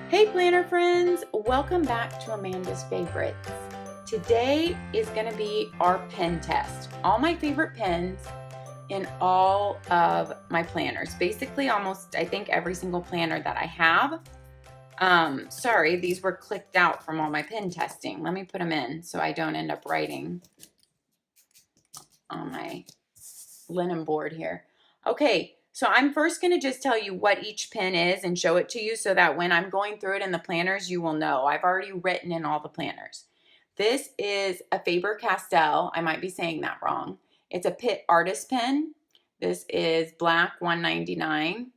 Hey planner friends, welcome back to Amanda's Favorites. Today is going to be our pen test. All my favorite pens in all of my planners. Basically almost, I think, every single planner that I have. Sorry, these were clicked out from all my pen testing. Let me put them in so I don't end up writing on my linen board here. Okay. So I'm first going to just tell you what each pen is and show it to you so that when I'm going through it in the planners, you will know. I've already written in all the planners. This is a Faber Castell. I might be saying that wrong. It's a Pitt Artist pen. This is black, $1.99.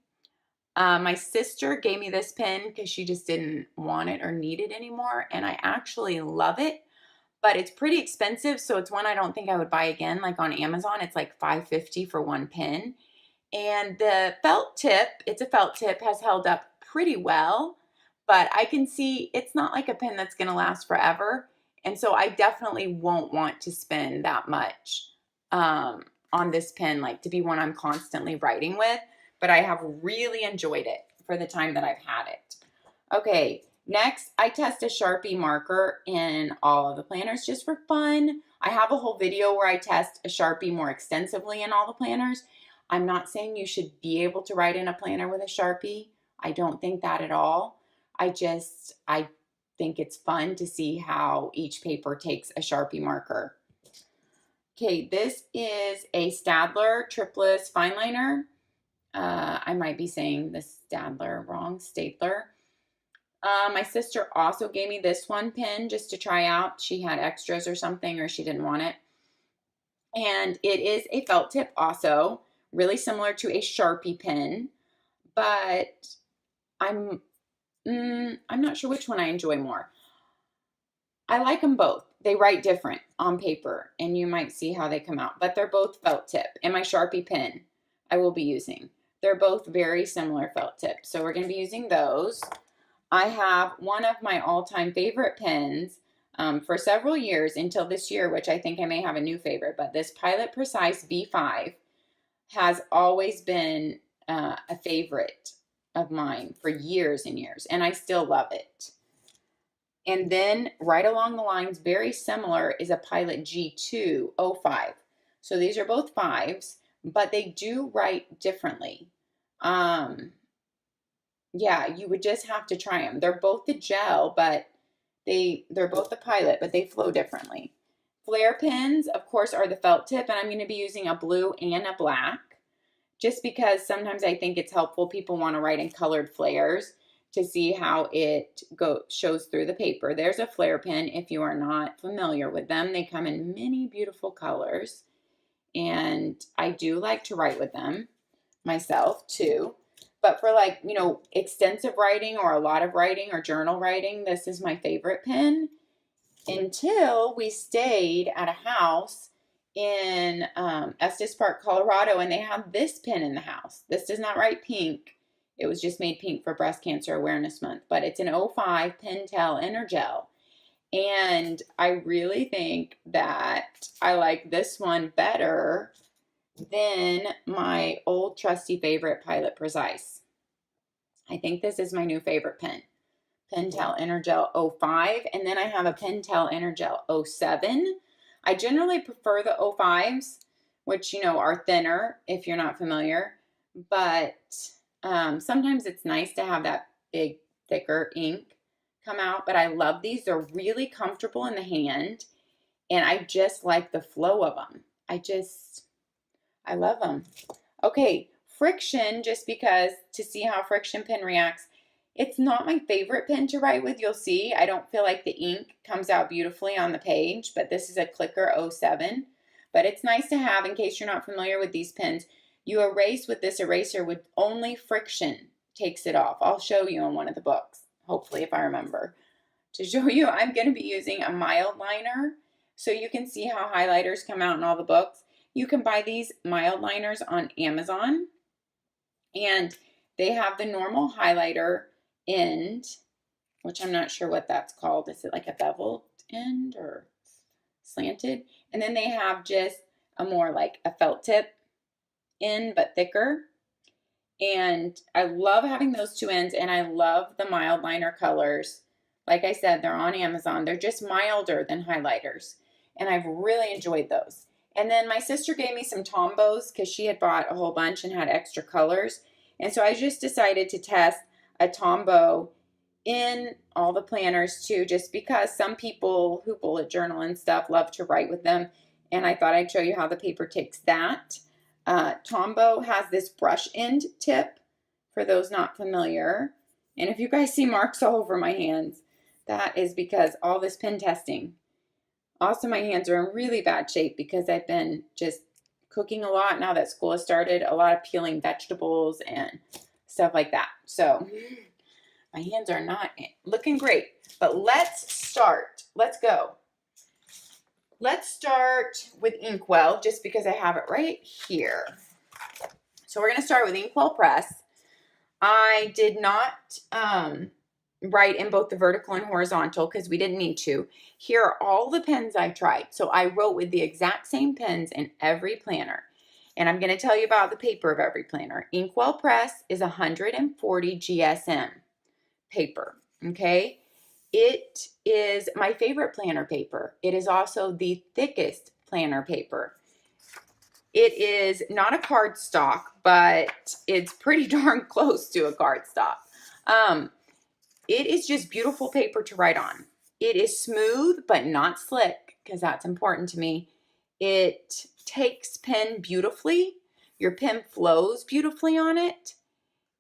My sister gave me this pen because she just didn't want it or need it anymore, and I actually love it. But it's pretty expensive, so it's one I don't think I would buy again. Like on Amazon, it's like $5.50 for one pen. And the felt tip, it's a felt tip, has held up pretty well, but I can see it's not like a pen that's going to last forever. And so I definitely won't want to spend that much on this pen, like to be one I'm constantly writing with, but I have really enjoyed it for the time that I've had it. Okay, next I test a Sharpie marker in all of the planners just for fun. I have a whole video where I test a Sharpie more extensively in all the planners. I'm not saying you should be able to write in a planner with a Sharpie. I don't think that at all. I think it's fun to see how each paper takes a Sharpie marker. Okay, this is a Staedtler Triplus fine liner. I might be saying the Staedtler wrong, Staedtler. My sister also gave me this one pen just to try out. She had extras or something, or she didn't want it. And it is a felt tip also, really similar to a Sharpie pen, but I'm not sure which one I enjoy more. I like them both. They write different on paper, and you might see how they come out, but they're both felt tip. And my Sharpie pen I will be using. They're both very similar felt tips, so we're going to be using those. I have one of my all-time favorite pens for several years until this year, which I think I may have a new favorite, but this Pilot Precise V5 has always been a favorite of mine for years and years, and I still love it. And then right along the lines, very similar, is a Pilot G205. So these are both fives, but they do write differently. Yeah, you would just have to try them. They're both the gel, but they're both the Pilot, but they flow differently. Flare pens, of course, are the felt tip, and I'm going to be using a blue and a black, just because sometimes I think it's helpful. People want to write in colored flares to see how it shows through the paper. There's a flare pen if you are not familiar with them. They come in many beautiful colors, and I do like to write with them myself too. But for extensive writing or a lot of writing or journal writing, this is my favorite pen. Until we stayed at a house in Estes Park, Colorado, and they have this pen in the house. This does not write pink. It was just made pink for Breast Cancer Awareness Month, but it's an 05 Pentel Energel. And I really think that I like this one better than my old trusty favorite Pilot Precise. I think this is my new favorite pen. Pentel Energel 05, and then I have a Pentel Energel 07. I generally prefer the 05s, which, are thinner if you're not familiar, but sometimes it's nice to have that big, thicker ink come out, but I love these. They're really comfortable in the hand, and I just like the flow of them. I love them. Okay, Friction, just because to see how Friction pen reacts. It's not my favorite pen to write with, you'll see. I don't feel like the ink comes out beautifully on the page, but this is a Clicker 07. But it's nice to have in case you're not familiar with these pens. You erase with this eraser with only friction takes it off. I'll show you in one of the books, hopefully, if I remember. To show you, I'm going to be using a mild liner, so you can see how highlighters come out in all the books. You can buy these mild liners on Amazon, and they have the normal highlighter end, which I'm not sure what that's called. Is it like a beveled end or slanted? And then they have just a more like a felt tip end, but thicker. And I love having those two ends, and I love the mild liner colors. Like I said, they're on Amazon. They're just milder than highlighters, and I've really enjoyed those. And then my sister gave me some Tombows because she had bought a whole bunch and had extra colors. And so I just decided to test a Tombow in all the planners too, just because some people who bullet journal and stuff love to write with them. And I thought I'd show you how the paper takes that. Tombow has this brush end tip for those not familiar. And if you guys see marks all over my hands, that is because all this pen testing. Also, my hands are in really bad shape because I've been just cooking a lot now that school has started, a lot of peeling vegetables and stuff like that. So my hands are not looking great, but let's start. Let's go. Let's start with InkWELL just because I have it right here. So we're going to start with InkWELL Press. I did not write in both the vertical and horizontal because we didn't need to. Here are all the pens I tried. So I wrote with the exact same pens in every planner. And I'm going to tell you about the paper of every planner. InkWELL Press is 140 GSM paper, okay? It is my favorite planner paper. It is also the thickest planner paper. It is not a cardstock, but it's pretty darn close to a cardstock. It is just beautiful paper to write on. It is smooth, but not slick, because that's important to me. It takes pen beautifully. Your pen flows beautifully on it.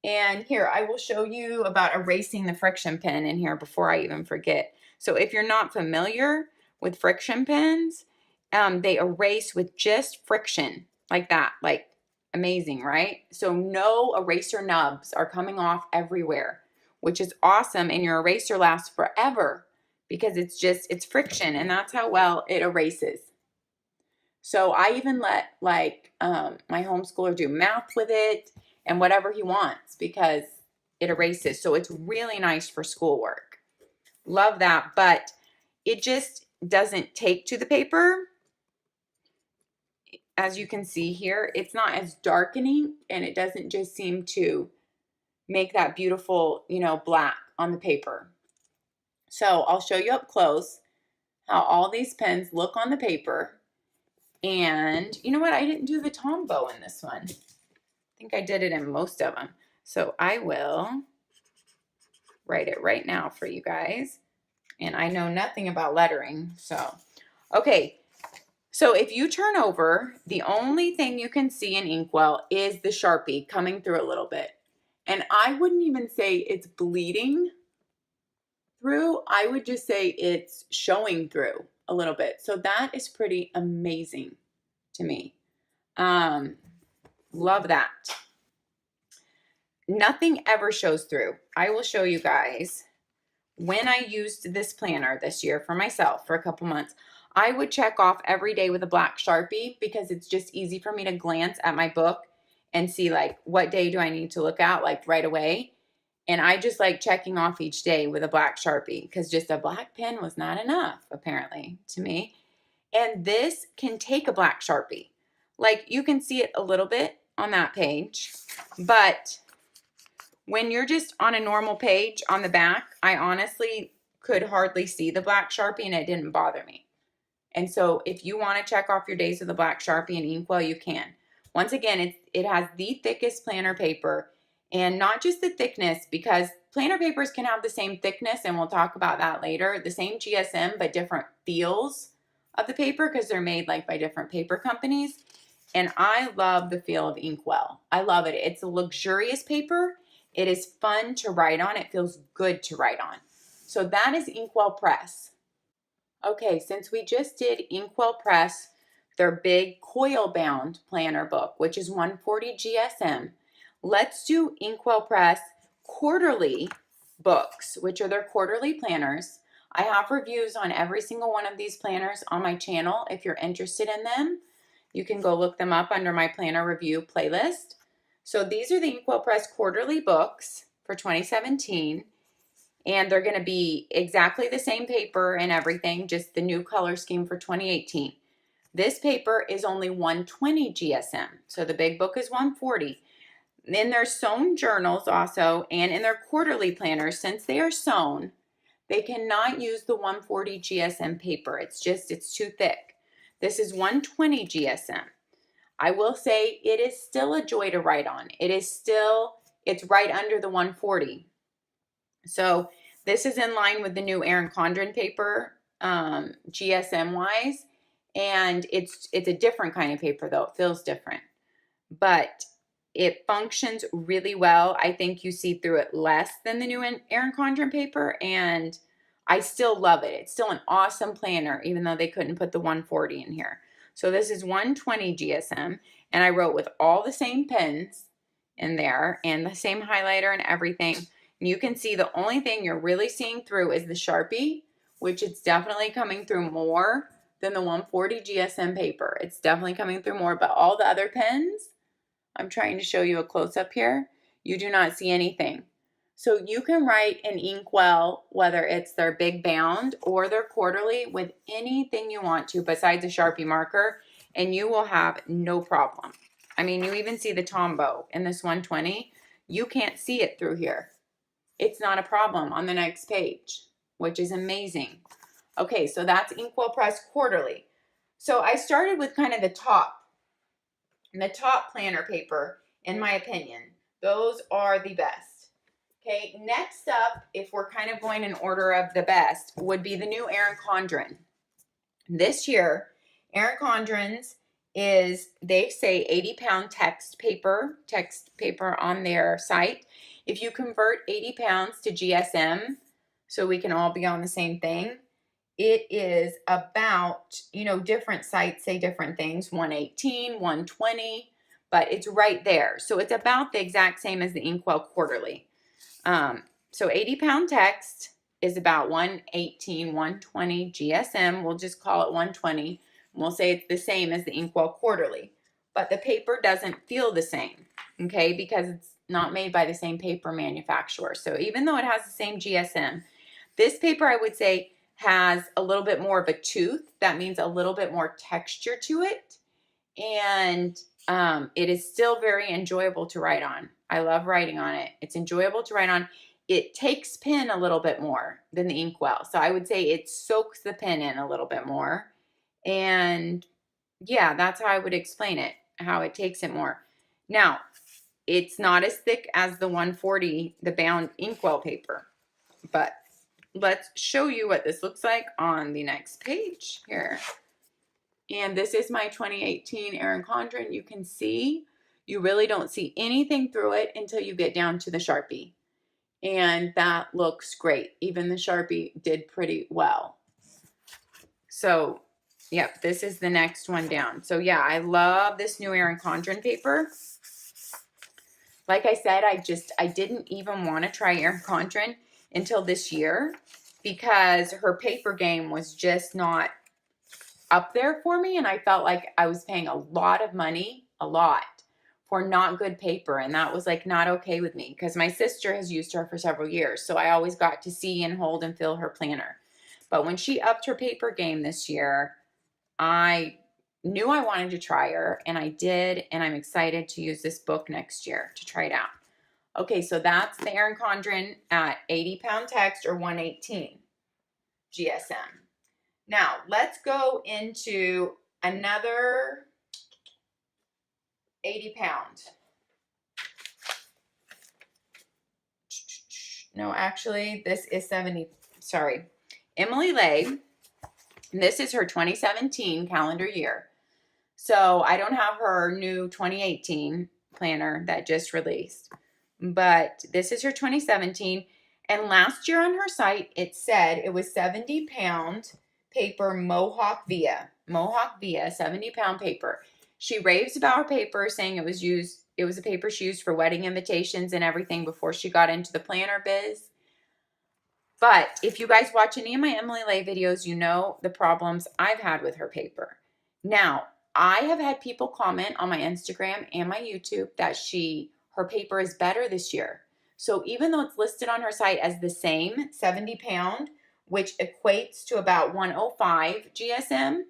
And here, I will show you about erasing the friction pen in here before I even forget. So if you're not familiar with friction pens, they erase with just friction like that. Like, amazing, right? So no eraser nubs are coming off everywhere, which is awesome. And your eraser lasts forever because it's friction, and that's how well it erases. So I even let my homeschooler do math with it and whatever he wants because it erases. So it's really nice for schoolwork. Love that, but it just doesn't take to the paper. As you can see here, it's not as darkening, and it doesn't just seem to make that beautiful, black on the paper. So I'll show you up close how all these pens look on the paper. And you know what? I didn't do the Tombow in this one. I think I did it in most of them. So I will write it right now for you guys. And I know nothing about lettering. So, okay. So if you turn over, the only thing you can see in InkWELL is the Sharpie coming through a little bit. And I wouldn't even say it's bleeding through. I would just say it's showing through a little bit. So that is pretty amazing to me. Love that. Nothing ever shows through. I will show you guys when I used this planner this year for myself for a couple months. I would check off every day with a black Sharpie because it's just easy for me to glance at my book and see like what day do I need to look at like right away. And I just like checking off each day with a black Sharpie because just a black pen was not enough apparently to me. And this can take a black Sharpie. Like you can see it a little bit on that page, but when you're just on a normal page on the back, I honestly could hardly see the black Sharpie and it didn't bother me. And so if you want to check off your days with a black Sharpie and InkWELL, you can. Once again, it has the thickest planner paper, and not just the thickness, because planner papers can have the same thickness, and we'll talk about that later, the same GSM, but different feels of the paper because they're made like by different paper companies. And I love the feel of InkWELL. I love it. It's a luxurious paper. It is fun to write on. It feels good to write on. So that is InkWELL Press. Okay, since we just did InkWELL Press, their big coil-bound planner book, which is 140 GSM, let's do InkWELL Press quarterly books, which are their quarterly planners. I have reviews on every single one of these planners on my channel. If you're interested in them, you can go look them up under my planner review playlist. So these are the InkWELL Press quarterly books for 2017. And they're going to be exactly the same paper and everything, just the new color scheme for 2018. This paper is only 120 GSM. So the big book is 140. In their sewn journals also, and in their quarterly planners, since they are sewn, they cannot use the 140 GSM paper. It's too thick. This is 120 GSM. I will say it is still a joy to write on. It's right under the 140. So this is in line with the new Erin Condren paper, GSM wise, and it's a different kind of paper though. It feels different, but it functions really well. I think you see through it less than the new Erin Condren paper, and I still love it. It's still an awesome planner, even though they couldn't put the 140 in here. So this is 120 GSM, and I wrote with all the same pens in there and the same highlighter and everything. And you can see the only thing you're really seeing through is the Sharpie, which it's definitely coming through more than the 140 GSM paper. It's definitely coming through more, but all the other pens, I'm trying to show you a close-up here, you do not see anything. So you can write in InkWELL, whether it's their big bound or their quarterly, with anything you want to besides a Sharpie marker, and you will have no problem. I mean, you even see the Tombow in this 120. You can't see it through here. It's not a problem on the next page, which is amazing. Okay, so that's InkWELL Press quarterly. So I started with kind of the top planner paper, in my opinion. Those are the best. Okay, next up, if we're kind of going in order of the best, would be the new Erin Condren. This year, Erin Condren's is, they say 80-pound text paper on their site. If you convert 80 pounds to GSM, so we can all be on the same thing, it is about, different sites say different things, 118, 120, but it's right there. So it's about the exact same as the InkWELL quarterly. So 80-pound text is about 118, 120 GSM. We'll just call it 120. We'll say it's the same as the InkWELL quarterly, but the paper doesn't feel the same, okay, because it's not made by the same paper manufacturer. So even though it has the same GSM, this paper, I would say, has a little bit more of a tooth. That means a little bit more texture to it, and it is still very enjoyable to write on. I love writing on it. It's enjoyable to write on. It takes pen a little bit more than the InkWELL. So I would say it soaks the pen in a little bit more. And yeah, that's how I would explain it, how it takes it more. Now, it's not as thick as the 140, the bound InkWELL paper, but let's show you what this looks like on the next page here. And this is my 2018 Erin Condren. You can see, you really don't see anything through it until you get down to the Sharpie. And that looks great. Even the Sharpie did pretty well. So, yep, this is the next one down. So yeah, I love this new Erin Condren paper. Like I said, I didn't even want to try Erin Condren until this year because her paper game was just not up there for me, and I felt like I was paying a lot of money, for not good paper, and that was like not okay with me because my sister has used her for several years, so I always got to see and hold and feel her planner. But when she upped her paper game this year, I knew I wanted to try her, and I did, and I'm excited to use this book next year to try it out. Okay, so that's the Erin Condren at 80-pound text or 118 GSM. Now, let's go into another 80-pound. No, actually, this is 70. Sorry. Emily Lay. This is her 2017 calendar year. So I don't have her new 2018 planner that just released. But this is her 2017. And last year on her site, it said it was 70-pound paper Mohawk Via. Mohawk Via, 70-pound paper. She raves about her paper, saying it was a paper she used for wedding invitations and everything before she got into the planner biz. But if you guys watch any of my Emily Lay videos, you know the problems I've had with her paper. Now, I have had people comment on my Instagram and my YouTube that her paper is better this year. So even though it's listed on her site as the same 70-pound, which equates to about 105 GSM,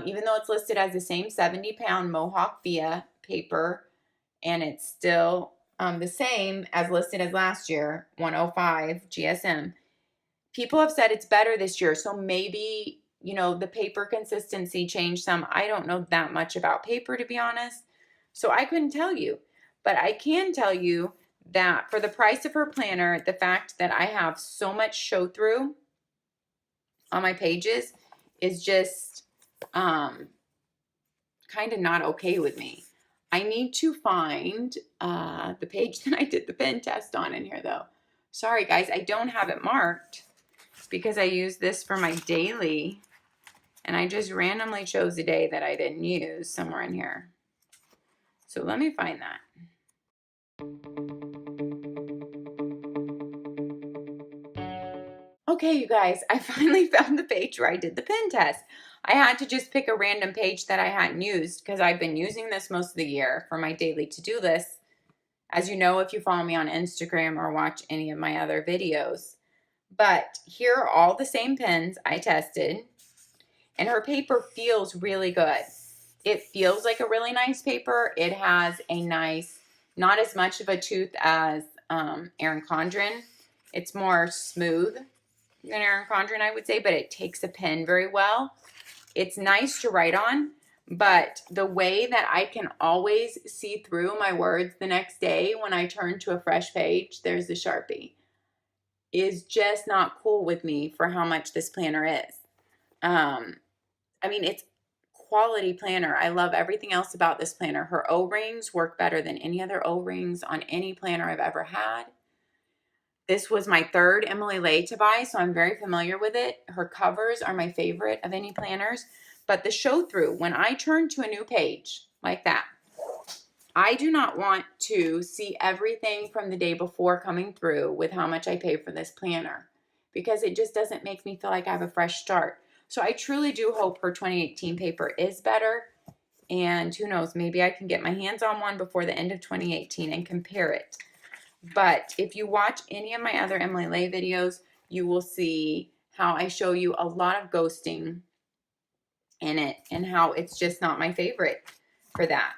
even though it's listed as the same 70-pound Mohawk Via paper, and it's still the same as listed as last year, 105 GSM. People have said it's better this year, so maybe, you know, the paper consistency changed some. I don't know that much about paper, to be honest, so I couldn't tell you. But I can tell you that for the price of her planner, the fact that I have so much show through on my pages is just kind of not okay with me. I need to find the page that I did the pen test on in here, though. Sorry, guys, I don't have it marked because I use this for my daily, and I just randomly chose a day that I didn't use somewhere in here. So let me find that. Okay, you guys, I finally found the page where I did the pen test. I had to just pick a random page that I hadn't used because I've been using this most of the year for my daily to-do list. As you know, if you follow me on Instagram or watch any of my other videos. But here are all the same pens I tested, and her paper feels really good. It feels like a really nice paper. It has a nice, not as much of a tooth as Erin Condren. It's more smooth than Erin Condren, I would say, but it takes a pen very well. It's nice to write on, but the way that I can always see through my words the next day when I turn to a fresh page, there's the Sharpie, is just not cool with me for how much this planner is. I mean, it's quality planner. I love everything else about this planner. Her O-rings work better than any other O-rings on any planner I've ever had. This was my third Emily Lay to buy, so I'm very familiar with it. Her covers are my favorite of any planners. But the show through, when I turn to a new page like that, I do not want to see everything from the day before coming through with how much I pay for this planner, because it just doesn't make me feel like I have a fresh start. So I truly do hope her 2018 paper is better. And who knows, maybe I can get my hands on one before the end of 2018 and compare it. But if you watch any of my other Emily Lay videos, you will see how I show you a lot of ghosting in it and how it's just not my favorite for that.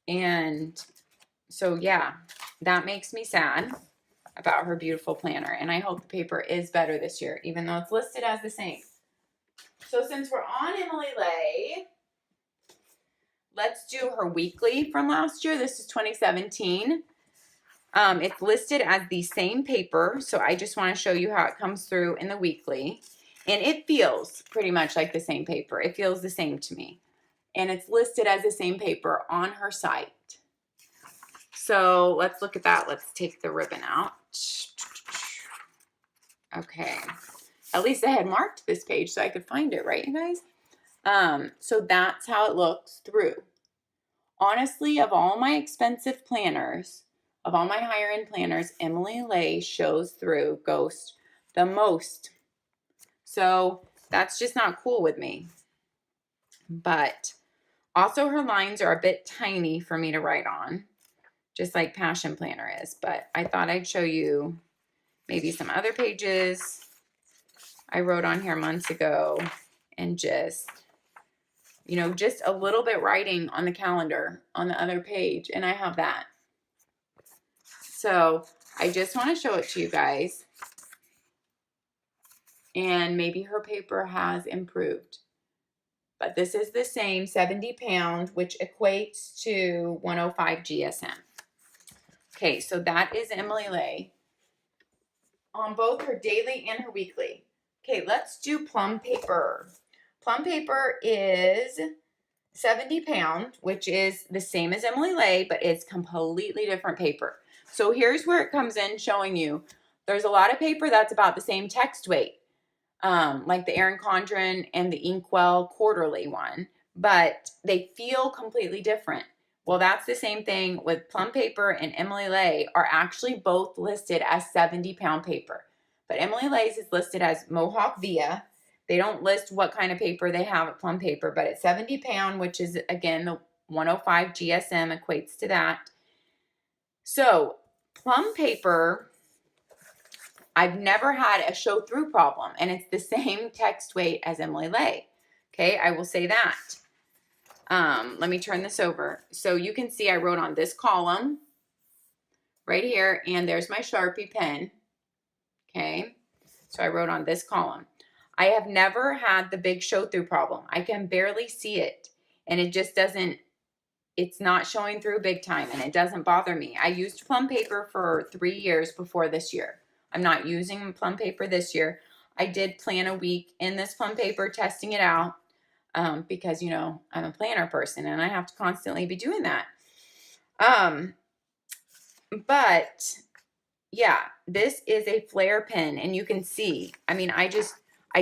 And so, yeah, that makes me sad about her beautiful planner. And I hope the paper is better this year, even though it's listed as the same. So since we're on Emily Lay, let's do her weekly from last year. This is 2017. It's listed as the same paper, so I just want to show you how it comes through in the weekly. And it feels pretty much like the same paper. It feels the same to me. And it's listed as the same paper on her site. So let's look at that. Let's take the ribbon out. Okay. At least I had marked this page so I could find it, right, you guys? So that's how it looks through. Honestly, of all my expensive planners, of all my higher end planners, Emily Lay shows through Ghost the most. So that's just not cool with me. But also her lines are a bit tiny for me to write on, just like Passion Planner is. But I thought I'd show you maybe some other pages I wrote on here months ago, and just, you know, just a little bit writing on the calendar on the other page, and I have that. So I just want to show it to you guys. And maybe her paper has improved. But this is the same 70 pound, which equates to 105 GSM. Okay, so that is Emily Lay on both her daily and her weekly. Okay, let's do Plumb Paper. Plumb Paper is 70 pound, which is the same as Emily Lay, but it's completely different paper. So here's where it comes in showing you there's a lot of paper that's about the same text weight, like the Erin Condren and the InkWELL quarterly one, but they feel completely different. Well, that's the same thing with Plumb Paper, and Emily Lay are actually both listed as 70 pound paper. But Emily Lay's is listed as Mohawk Via. They don't list what kind of paper they have at Plumb Paper, but it's 70 pound, which is, again, the 105 GSM equates to that. So Plumb Paper, I've never had a show through problem, and it's the same text weight as Emily Lay. Okay, I will say that. Let me turn this over. So you can see I wrote on this column right here, and there's my Sharpie pen. Okay, so I wrote on this column. I have never had the big show through problem. I can barely see it, and it just doesn't, it's not showing through big time, and it doesn't bother me. I used Plumb Paper for 3 years before this year. I'm not using Plumb Paper this year. I did plan a week in this Plumb Paper, testing it out, because, you know, I'm a planner person, and I have to constantly be doing that. But yeah, this is a flare pen, and you can see, I mean, I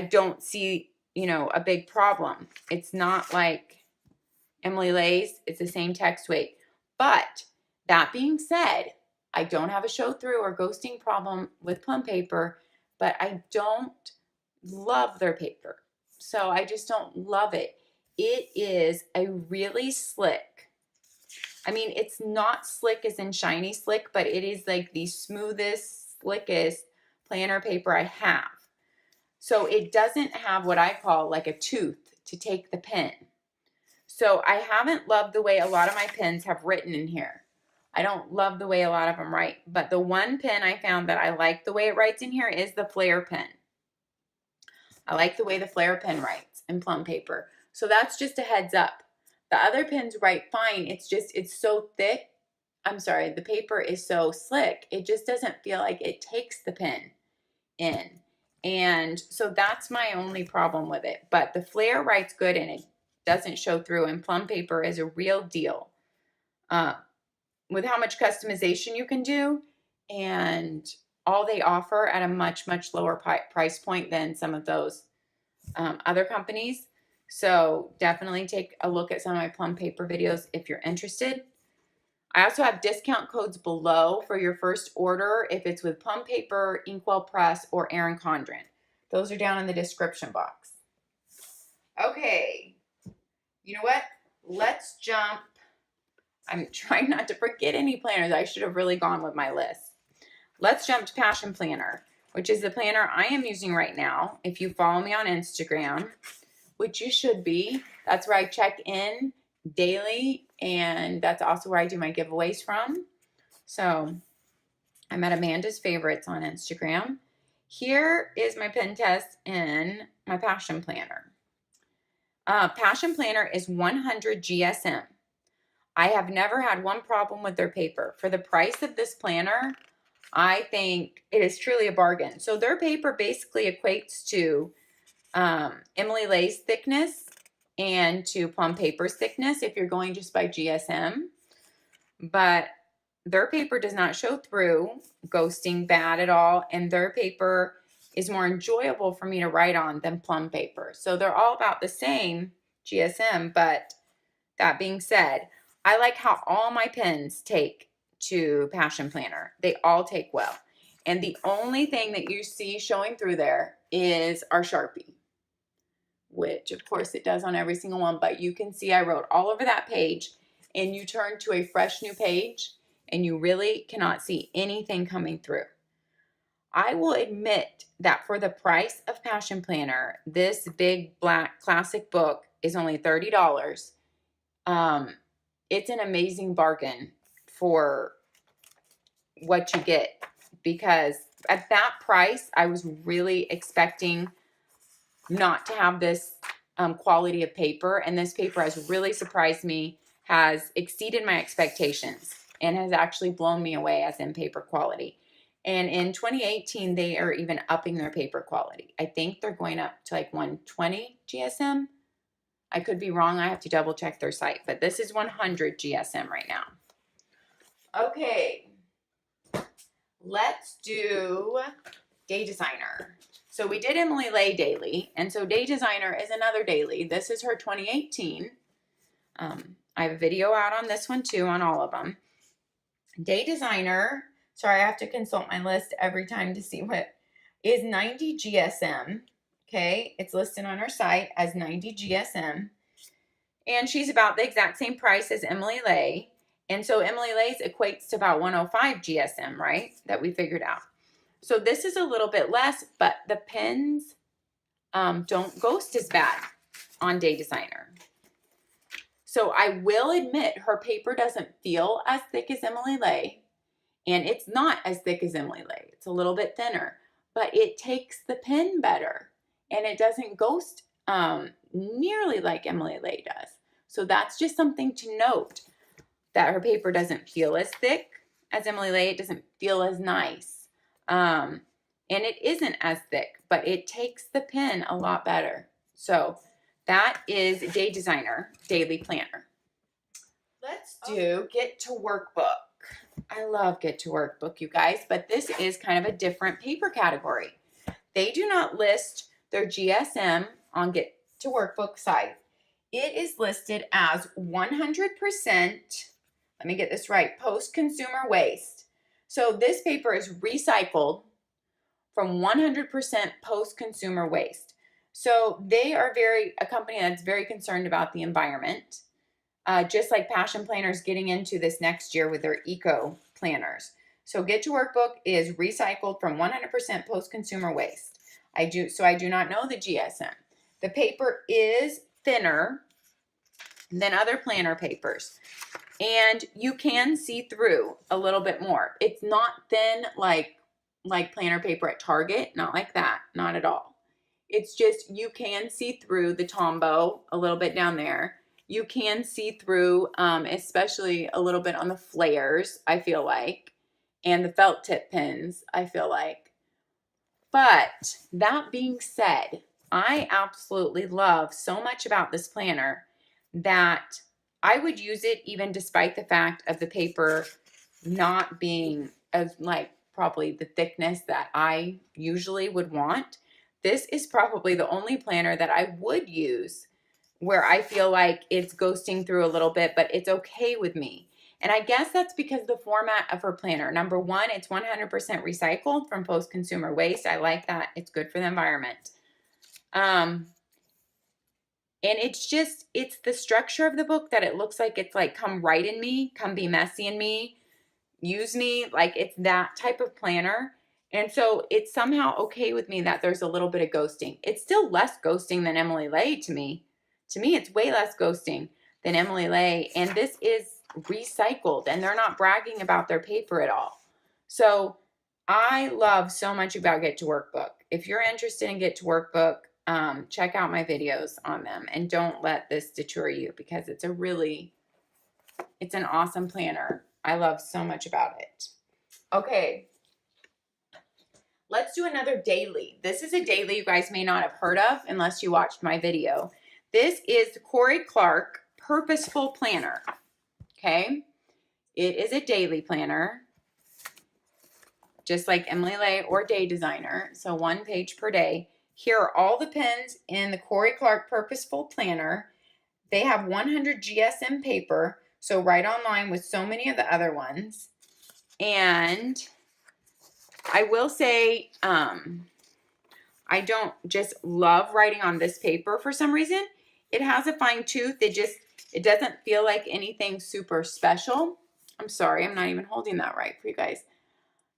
don't see, you know, a big problem. It's not like Emily Lay's, it's the same text weight. But that being said, I don't have a show through or ghosting problem with Plumb Paper, but I don't love their paper. So I just don't love it. It is a really slick, I mean, it's not slick as in shiny slick, but it is like the smoothest, slickest planner paper I have. So it doesn't have what I call like a tooth to take the pen. So I haven't loved the way a lot of my pens have written in here. I don't love the way a lot of them write, but the one pen I found that I like the way it writes in here is the Flare pen. I like the way the Flare pen writes in Plumb Paper. So that's just a heads up. The other pens write fine. It's just, it's so thick. I'm sorry, the paper is so slick. It just doesn't feel like it takes the pen in. And so that's my only problem with it. But the Flare writes good, and it doesn't show through, and Plumb Paper is a real deal with how much customization you can do, and all they offer at a much, much lower price point than some of those other companies. So definitely take a look at some of my Plumb Paper videos if you're interested. I also have discount codes below for your first order if it's with Plumb Paper, InkWELL Press, or Erin Condren. Those are down in the description box. Okay, you know what? Let's jump. I'm trying not to forget any planners. I should have really gone with my list. Let's jump to Passion Planner, which is the planner I am using right now. If you follow me on Instagram, which you should be, that's where I check in daily, and that's also where I do my giveaways from. So I'm at Amandasfavorites on Instagram. Here is my pen test in my Passion Planner. Passion Planner is 100 GSM. I have never had one problem with their paper. For the price of this planner, I think it is truly a bargain. So their paper basically equates to Emily Lay's thickness and to Plumb Paper's thickness if you're going just by GSM. But their paper does not show through ghosting bad at all, and their paper is more enjoyable for me to write on than Plumb Paper. So they're all about the same GSM, but that being said, I like how all my pens take to Passion Planner. They all take well. And the only thing that you see showing through there is our Sharpie, which of course it does on every single one, but you can see I wrote all over that page, and you turn to a fresh new page and you really cannot see anything coming through. I will admit that for the price of Passion Planner, this big black classic book is only $30. It's an amazing bargain for what you get, because at that price, I was really expecting not to have this quality of paper, and this paper has really surprised me, has exceeded my expectations, and has actually blown me away as in paper quality. And in 2018, they are even upping their paper quality. I think they're going up to like 120 GSM. I could be wrong. I have to double check their site, but this is 100 GSM right now. Okay, let's do Day Designer. So we did Emily Lay daily, and so Day Designer is another daily. This is her 2018. I have a video out on this one too, on all of them. Day Designer, sorry, I have to consult my list every time to see what is 90 GSM. Okay, it's listed on her site as 90 GSM. And she's about the exact same price as Emily Lay. And so Emily Lay's equates to about 105 GSM, right? That we figured out. So this is a little bit less, but the pens don't ghost as bad on Day Designer. So I will admit her paper doesn't feel as thick as Emily Lay, and it's not as thick as Emily Lay. It's a little bit thinner, but it takes the pen better, and it doesn't ghost nearly like Emily Lay does. So that's just something to note, that her paper doesn't feel as thick as Emily Lay. It doesn't feel as nice. And it isn't as thick, but it takes the pen a lot better. So that is Day Designer Daily Planner. Let's do Get to Workbook. I love Get to Workbook, you guys, but this is kind of a different paper category. They do not list their GSM on Get to Workbook site. It is listed as 100%, let me get this right, post-consumer waste. So this paper is recycled from 100% post-consumer waste. So they are a company that's very concerned about the environment, just like Passion Planners getting into this next year with their eco planners. So Get to Workbook is recycled from 100% post-consumer waste. I do not know the GSM. The paper is thinner than other planner papers, and you can see through a little bit more. It's not thin like planner paper at Target, not like that, not at all. It's just, you can see through the Tombow a little bit down there. You can see through, especially a little bit on the flares, I feel like, and the felt tip pins, I feel like. But that being said, I absolutely love so much about this planner that I would use it even despite the fact of the paper not being as probably the thickness that I usually would want. This is probably the only planner that I would use where I feel like it's ghosting through a little bit, but it's okay with me. And I guess that's because the format of her planner. Number one, it's 100% recycled from post-consumer waste. I like that. It's good for the environment. And it's the structure of the book that it looks like it's like, come write in me, come be messy in me, use me. Like, it's that type of planner. And so it's somehow okay with me that there's a little bit of ghosting. It's still less ghosting than Emily Lay to me. To me, it's way less ghosting than Emily Lay. And this is recycled, and they're not bragging about their paper at all. So I love so much about Get to Workbook. If you're interested in Get to Workbook, check out my videos on them, and don't let this deter you, because it's an awesome planner. I love so much about it. Okay, let's do another daily. This is a daily you guys may not have heard of unless you watched my video. This is the Corey Clark Purposeful Planner. Okay, it is a daily planner, just like Emily Lay or Day Designer. So 1 page per day. Here are all the pens in the Corey Clark Purposeful Planner. They have 100 GSM paper, so right on line with so many of the other ones. And I will say, I don't just love writing on this paper for some reason. It has a fine tooth. It doesn't feel like anything super special. I'm sorry, I'm not even holding that right for you guys,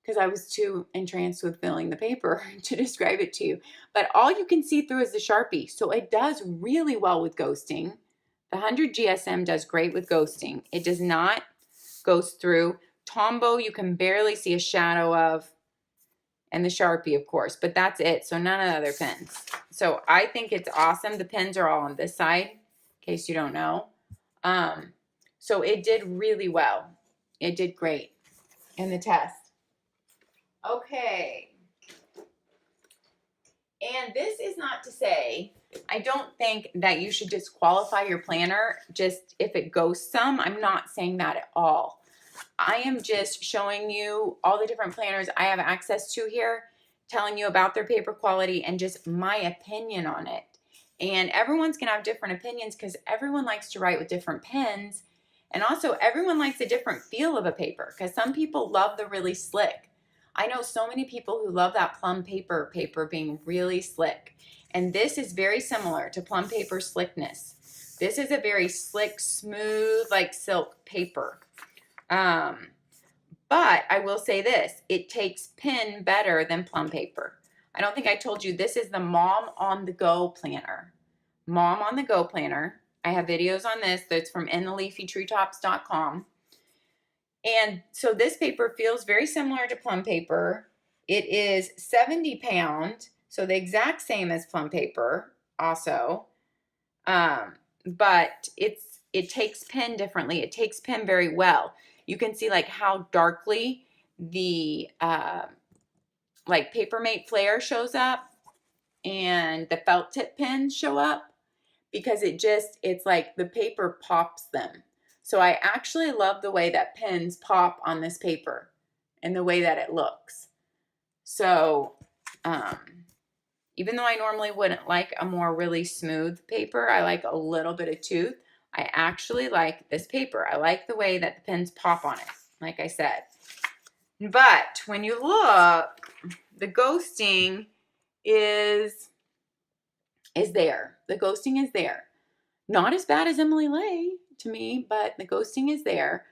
because I was too entranced with filling the paper to describe it to you. But all you can see through is the Sharpie. So it does really well with ghosting. The 100 GSM does great with ghosting. It does not ghost through. Tombow, you can barely see a shadow of. And the Sharpie, of course. But that's it. So none of the other pens. So I think it's awesome. The pens are all on this side, in case you don't know. So it did really well. It did great in the test. Okay. And this is not to say, I don't think that you should disqualify your planner just if it ghosts some. I'm not saying that at all. I am just showing you all the different planners I have access to here, telling you about their paper quality and just my opinion on it. And everyone's going to have different opinions because everyone likes to write with different pens. And also everyone likes a different feel of a paper because some people love the really slick. I know so many people who love that Plumb paper being really slick. And this is very similar to Plumb paper slickness. This is a very slick, smooth, like silk paper. But I will say this, it takes pen better than Plumb paper. I don't think I told you, this is the Mom on the Go planner. Mom on the Go planner. I have videos on this. That's from intheleafytreetops.com. And so this paper feels very similar to Plumb paper. It is 70 pound, so the exact same as Plumb paper also. But it takes pen differently. It takes pen very well. You can see like how darkly the like Papermate Flare shows up and the felt tip pens show up, because it's like the paper pops them. So I actually love the way that pens pop on this paper and the way that it looks. So even though I normally wouldn't like a more really smooth paper, I like a little bit of tooth, I actually like this paper. I like the way that the pens pop on it, like I said. But when you look, the ghosting is there. The ghosting is there. Not as bad as Emily Lay to me, but the ghosting is there.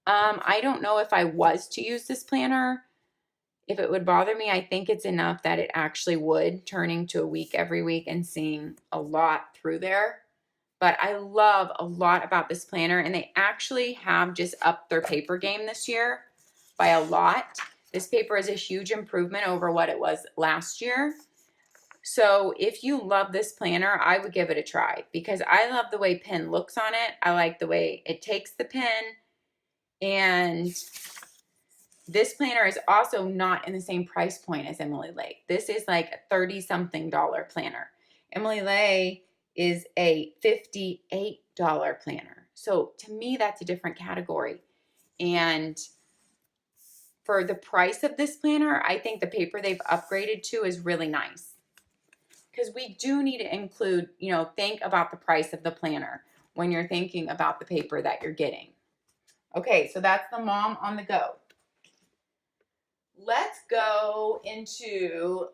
I don't know if I was to use this planner, if it would bother me. I think it's enough that it actually would, turning to a week every week and seeing a lot through there. But I love a lot about this planner, and they actually have just upped their paper game this year by a lot. This paper is a huge improvement over what it was last year. So if you love this planner, I would give it a try, because I love the way pen looks on it. I like the way it takes the pen. And this planner is also not in the same price point as Emily Lay. This is like a $30-something planner. Emily Lay is a $58 planner. So to me, that's a different category. And for the price of this planner, I think the paper they've upgraded to is really nice. Because we do need to include, think about the price of the planner when you're thinking about the paper that you're getting. Okay, so that's the Mom on the Go. Let's go into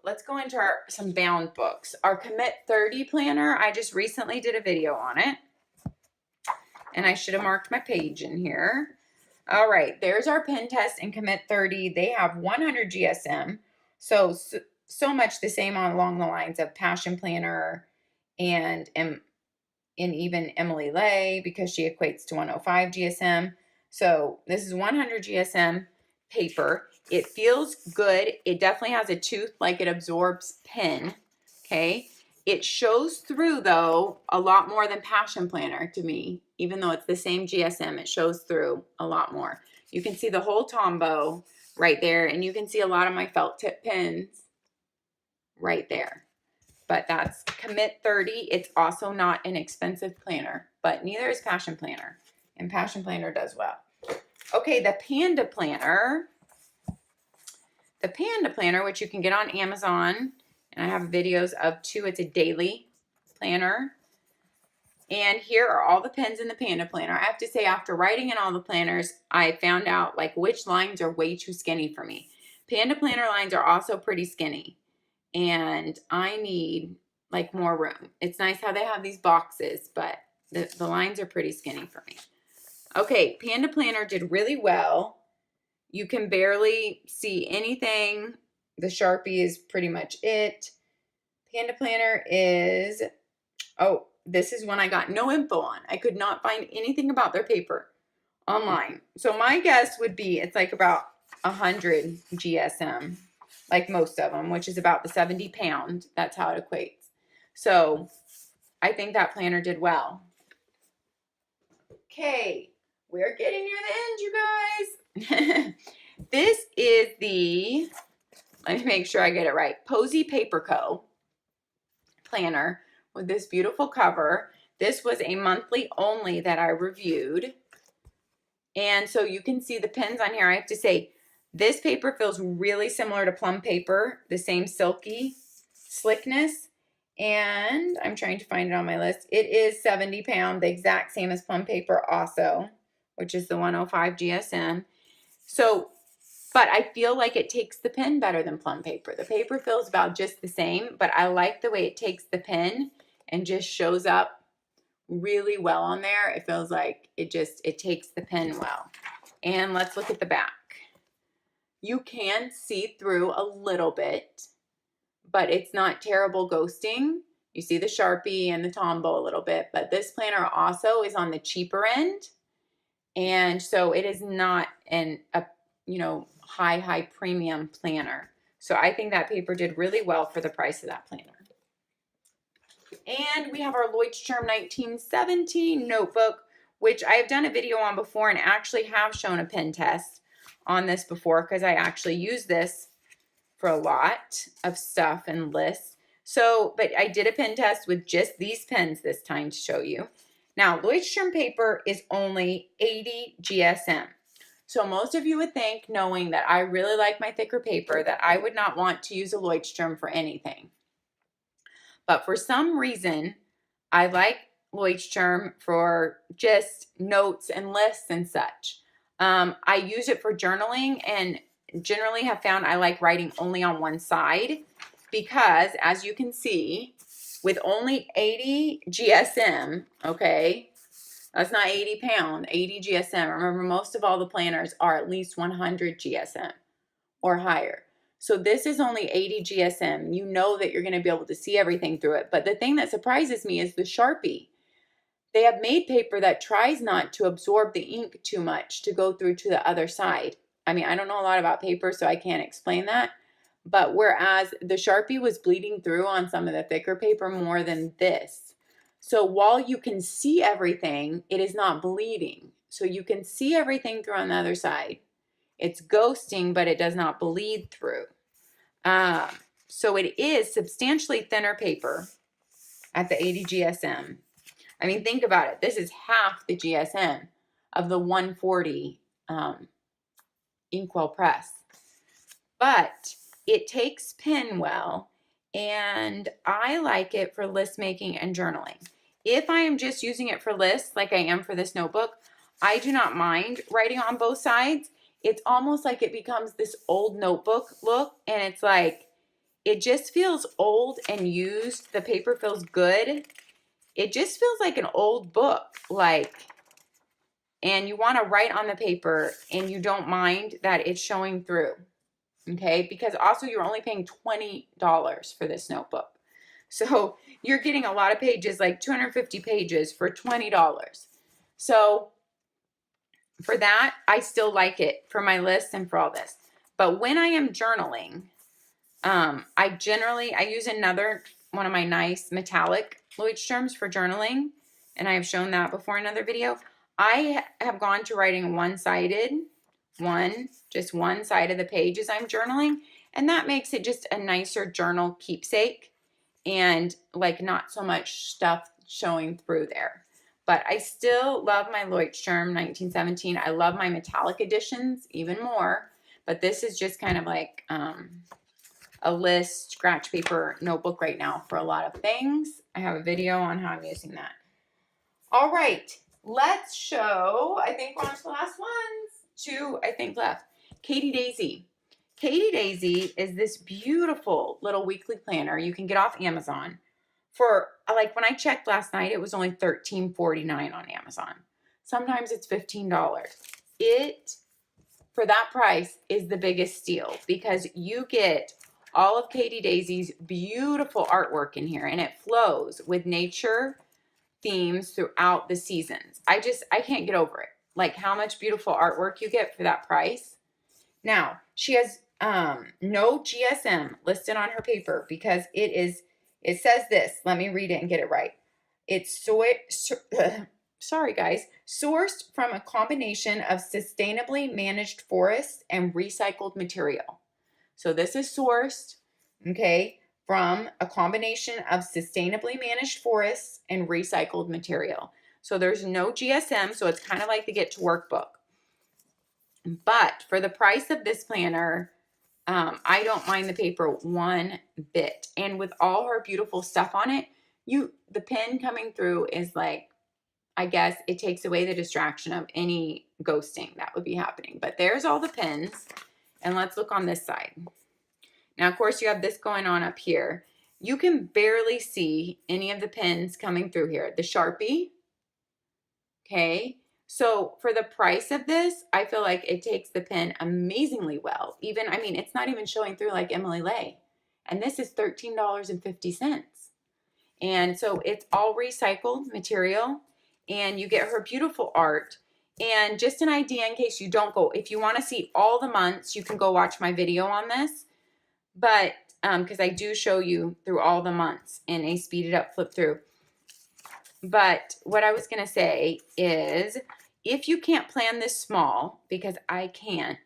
some bound books. Our Commit 30 planner, I just recently did a video on it. And I should have marked my page in here. All right, there's our pen test and Commit 30. They have 100 GSM. So much the same along the lines of Passion Planner and even Emily Lay, because she equates to 105 GSM. So this is 100 GSM paper. It feels good. It definitely has a tooth, like it absorbs pen. Okay. It shows through, though, a lot more than Passion Planner to me. Even though it's the same GSM, it shows through a lot more. You can see the whole Tombow right there, and you can see a lot of my felt tip pens right there. But that's Commit 30. It's also not an expensive planner, but neither is Passion Planner, and Passion Planner does well. Okay, the Panda Planner. The Panda Planner, which you can get on Amazon, and I have videos of too. It's a daily planner. And here are all the pens in the Panda Planner. I have to say, after writing in all the planners, I found out like which lines are way too skinny for me. Panda Planner lines are also pretty skinny, and I need like more room. It's nice how they have these boxes, but the lines are pretty skinny for me. Okay, Panda Planner did really well. You can barely see anything. The Sharpie is pretty much it. Panda Planner is, oh, this is one I got no info on. I could not find anything about their paper online. So my guess would be it's like about 100 GSM, like most of them, which is about the 70 pound. That's how it equates. So I think that planner did well. Okay, we're getting near the end, you guys. This is the, let me make sure I get it right, Posey Paper Co. planner with this beautiful cover. This was a monthly only that I reviewed. And so you can see the pens on here. I have to say, this paper feels really similar to Plumb paper, the same silky slickness. And I'm trying to find it on my list. It is 70 pound, the exact same as Plumb paper also, which is the 105 GSM. So, but I feel like it takes the pen better than Plumb paper. The paper feels about just the same, but I like the way it takes the pen and just shows up really well on there. It feels like it takes the pen well. And let's look at the back. You can see through a little bit, but it's not terrible ghosting. You see the Sharpie and the Tombow a little bit, but this planner also is on the cheaper end. And so it is not a high premium planner. So I think that paper did really well for the price of that planner. And we have our Leuchtturm 1917 notebook, which I have done a video on before and actually have shown a pen test on this before because I actually use this for a lot of stuff and lists. So, but I did a pen test with just these pens this time to show you. Now, Leuchtturm paper is only 80 GSM. So most of you would think, knowing that I really like my thicker paper, that I would not want to use a Leuchtturm for anything. But for some reason, I like Leuchtturm for just notes and lists and such. I use it for journaling and generally have found I like writing only on one side because, as you can see, with only 80 GSM, okay, that's not 80 pound, 80 GSM. Remember, most of all the planners are at least 100 GSM or higher. So this is only 80 GSM. You know that you're going to be able to see everything through it. But the thing that surprises me is the Sharpie. They have made paper that tries not to absorb the ink too much to go through to the other side. I mean, I don't know a lot about paper, so I can't explain that. But whereas the Sharpie was bleeding through on some of the thicker paper more than this. So while you can see everything, it is not bleeding. So you can see everything through on the other side. It's ghosting, but it does not bleed through. So it is substantially thinner paper at the 80 GSM. I mean, think about it. This is half the GSM of the 140 InkWELL press. But it takes pen well, and I like it for list making and journaling. If I am just using it for lists, like I am for this notebook, I do not mind writing on both sides. It's almost like it becomes this old notebook look, and it's like, it just feels old and used. The paper feels good. It just feels like an old book, and you want to write on the paper and you don't mind that it's showing through, okay? Because also you're only paying $20 for this notebook. So you're getting a lot of pages, like 250 pages for $20. So for that, I still like it for my list and for all this. But when I am journaling, I use another one of my nice metallic Leuchtturms for journaling, and I have shown that before in another video. I have gone to writing one-sided, just one side of the page as I'm journaling, and that makes it just a nicer journal keepsake and like not so much stuff showing through there. But I still love my Leuchtturm 1917. I love my metallic editions even more, but this is just kind of like a list scratch paper notebook right now for a lot of things. I have a video on how I'm using that. All right, let's show, I think we're on to the last ones. 2, I think, left. Katie Daisy. Katie Daisy is this beautiful little weekly planner you can get off Amazon for, like, when I checked last night, it was only $13.49 on Amazon. Sometimes it's $15. It, for that price, is the biggest steal because you get all of Katie Daisy's beautiful artwork in here, and it flows with nature themes throughout the seasons. I can't get over it. Like how much beautiful artwork you get for that price. Now, she has no GSM listed on her paper because it says this. Let me read it and get it right. It's sorry guys, sourced from a combination of sustainably managed forests and recycled material. So this is sourced, okay, from a combination of sustainably managed forests and recycled material. So there's no GSM, so it's kind of like the Get to Work book. But for the price of this planner, I don't mind the paper one bit. And with all her beautiful stuff on it, the pen coming through is like, I guess it takes away the distraction of any ghosting that would be happening. But there's all the pens. And let's look on this side. Now, of course, you have this going on up here. You can barely see any of the pens coming through here. The Sharpie, okay? So for the price of this, I feel like it takes the pen amazingly well. Even, I mean, it's not even showing through like Emily Lay. And this is $13.50. And so it's all recycled material, and you get her beautiful art. And just an idea in case you don't go, if you want to see all the months, you can go watch my video on this. But because I do show you through all the months in a speeded up flip through. But what I was going to say is, if you can't plan this small, because I can't,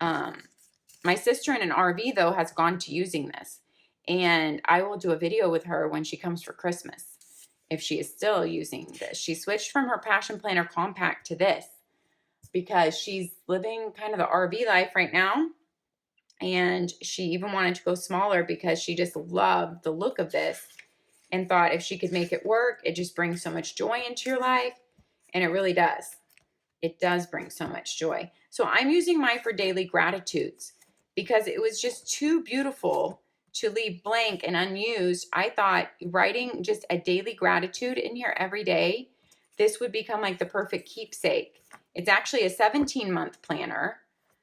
my sister in an RV, though, has gone to using this. And I will do a video with her when she comes for Christmas, if she is still using this. She switched from her Passion Planner Compact to this because she's living kind of the RV life right now. And she even wanted to go smaller because she just loved the look of this and thought if she could make it work, it just brings so much joy into your life. And it really does. It does bring so much joy. So I'm using mine for daily gratitudes because it was just too beautiful to leave blank and unused. I thought writing just a daily gratitude in here every day, this would become like the perfect keepsake. It's actually a 17-month planner.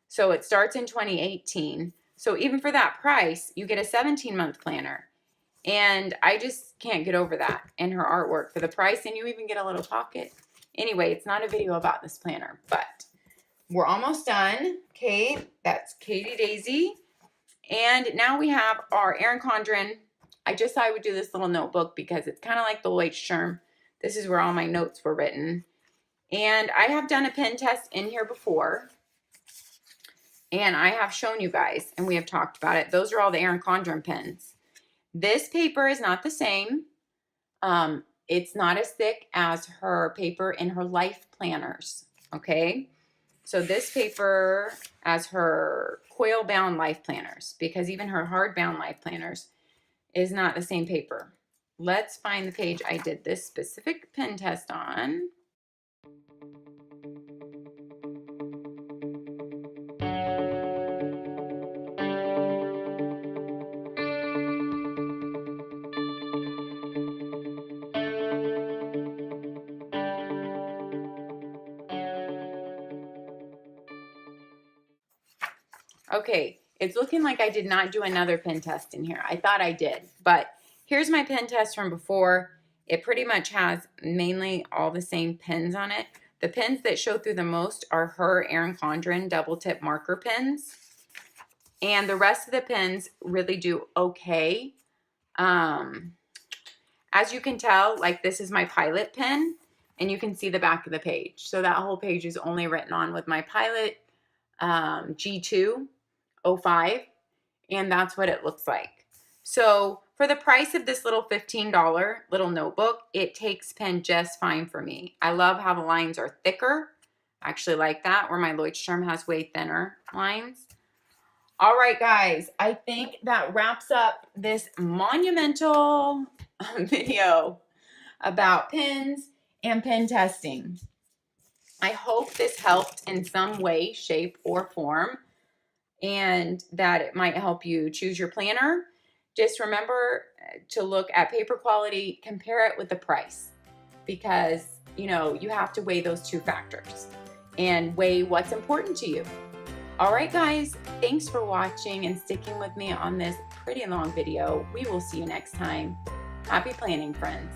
So it starts in 2018. So even for that price, you get a 17-month planner. And I just can't get over that. And her artwork for the price, and you even get a little pocket. Anyway, it's not a video about this planner, but we're almost done. Okay, that's Katie Daisy. And now we have our Erin Condren. I just thought I would do this little notebook because it's kind of like the Leuchtturm. This is where all my notes were written. And I have done a pen test in here before. And I have shown you guys, and we have talked about it. Those are all the Erin Condren pens. This paper is not the same. It's not as thick as her paper in her life planners, okay? So this paper as her coil bound life planners, because even her hard bound life planners is not the same paper. Let's find the page I did this specific pen test on. Okay, it's looking like I did not do another pen test in here. I thought I did, but here's my pen test from before. It pretty much has mainly all the same pens on it. The pens that show through the most are her Erin Condren double tip marker pens. And the rest of the pens really do okay. As you can tell, like this is my Pilot pen, and you can see the back of the page. So that whole page is only written on with my Pilot G2 05, and that's what it looks like. So for the price of this little $15 little notebook, it takes pen just fine for me. I love how the lines are thicker. I actually like that, where my Leuchtturm has way thinner lines. All right, guys, I think that wraps up this monumental video about pens and pen testing. I hope this helped in some way, shape, or form, and that it might help you choose your planner. Just remember to look at paper quality, compare it with the price, because you know you have to weigh those two factors and weigh what's important to you. All right, guys, thanks for watching and sticking with me on this pretty long video. We will see you next time. Happy planning, friends.